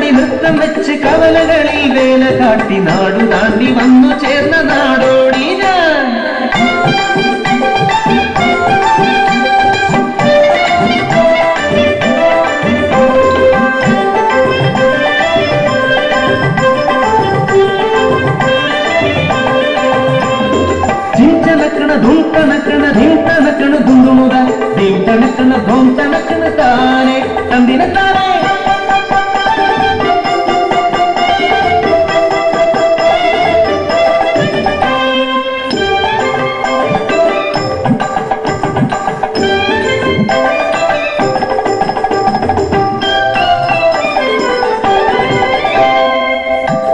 കണ്ണി നൃത്തം വെച്ച് കവലകളിൽ വേല കാട്ടി നാടു താണ്ടി വന്നു ചേർന്ന നാടോടി ഞാൻ. ജിംചനക്കണ ധും തണക്കണ ധിം തണക്കണ ധുണ്ടുമുത ധിം തണക്കണ ധോം തണക്കണ താനെ തന്തിന താനെ.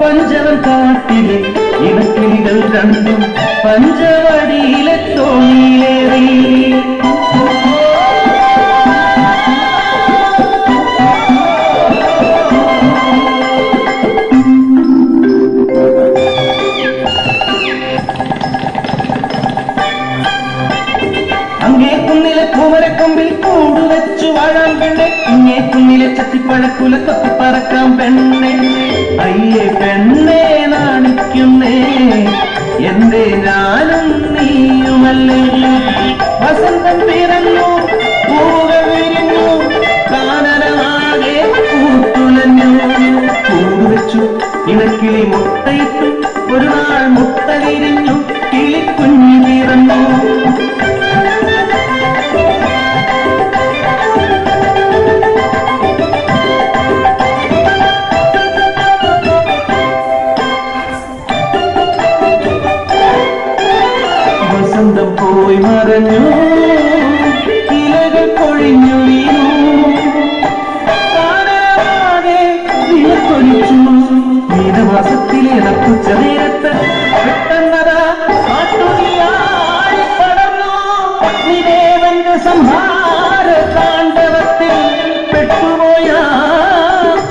പഞ്ചവൻ കാട്ടിലെ ഇണക്കിളികൾ രണ്ടും പഞ്ചവടിയിലെ തോണിയിലേറി. അങ്ങേ കുന്നിലെ പൂമരക്കൊമ്പിൽ കൂടുവെച്ചു വാഴാൻ പെണ്ണെ, ഇങ്ങേ കുന്നിലെ ചത്തിപ്പഴക്കുല തൊത്തി പറക്കാം പെണ്ണെ. അയ്യേ പെണ്ണെ നാണിക്കുന്നേ എന്റെ ഞാനും നീയുമല്ലേ. വസന്തം പിറന്നു പൂവുകൾ വിരിഞ്ഞു കാനനമാകെ പൂത്തുലഞ്ഞു. കൂടുവെച്ചു ഇണക്കിളി മുട്ടയിട്ടു ഒരു നാൾ മുട്ട വിരിഞ്ഞു കിളിക്കുഞ്ഞു പിറന്നു. വസന്തം പോയി മറഞ്ഞു ഇലകൾ കൊഴിഞ്ഞു വീണു കാനനമാകെ വിളക്കൊലിച്ചു. മീനമാസത്തിലെ നട്ടുച്ച നേരത്ത് പെട്ടെന്നതാ കാട്ടുതീയായി പടർന്നു. അഗ്നിദേവന്റെ സംഹാര താണ്ഡവത്തിൽ പെട്ടുപോയ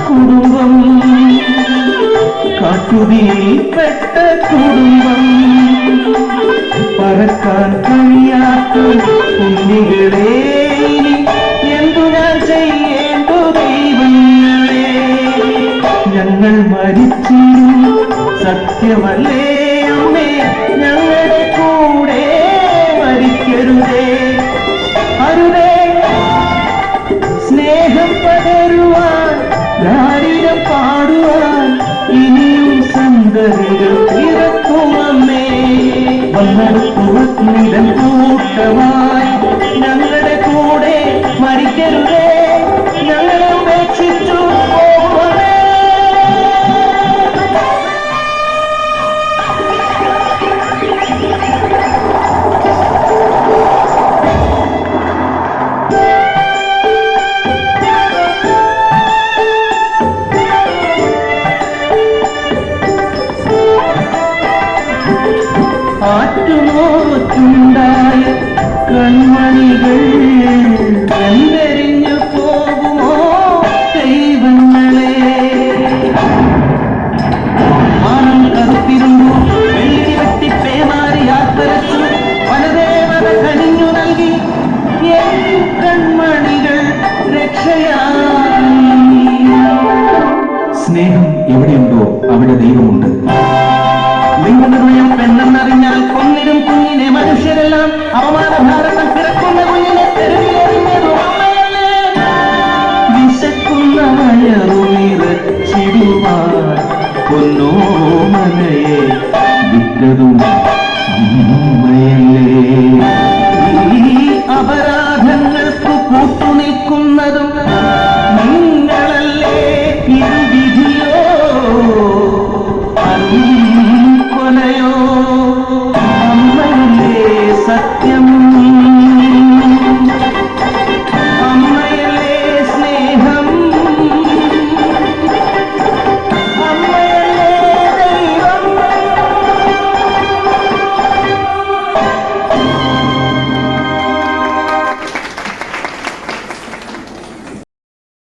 കുടുംബം, കാട്ടുതീയിൽപ്പെട്ട കുടുംബം. പറക്കാൻ കഴിയാത്ത കുഞ്ഞികളെ ഇനി എന്തു ഞാൻ ചെയ്യേണ്ടു ദൈവങ്ങളെ. ഞങ്ങൾ മരിച്ചിരും സത്യമല്ലേ അമ്മേ, ഞങ്ങളുടെ കൂടെ മരിക്കരുതേ. അരുതേ സ്നേഹം പകരുവാൻ ദാരിദ്ര്യം പാടുവാൻ ഇനിയും സന്തതികൾ പിറക്കുമമ്മേ. വന്നടുത്തുവന്നിടൻ കൂട്ടമായി ഞങ്ങളുടെ കൂടെ മരിക്കരുതേ, ഞങ്ങളെ ഉപേക്ഷിച്ചു പോകണേ. ആറ്റുനോറ്റുണ്ടായ കൺമണികൾ വെന്തെരിഞ്ഞു പോകുമോ ദൈവങ്ങളെ. മാനം കറുത്തിരുന്നു വെള്ളി വെട്ടി പേമാരി യാത്രച്ചു വനദേവത കനിഞ്ഞു നൽകി എൻ കൺമണികൾ രക്ഷയായി. സ്നേഹം എവിടെയുണ്ടോ അവിടെ ദൈവമുണ്ട്. ലിംഗനിർണയം പെണ്ണെന്നറിഞ്ഞാൽ കൊന്നിരും കുഞ്ഞിനെ മനുഷ്യരെല്ലാം. അവമാനഭാരതം പിറക്കുന്ന കുഞ്ഞിനെ തെരുവിലെറിഞ്ഞതു അമ്മയല്ലേ. വിശക്കുന്ന വയറുനിറച്ചിടുവാൻ പൊന്നോമനയെ വിറ്റതും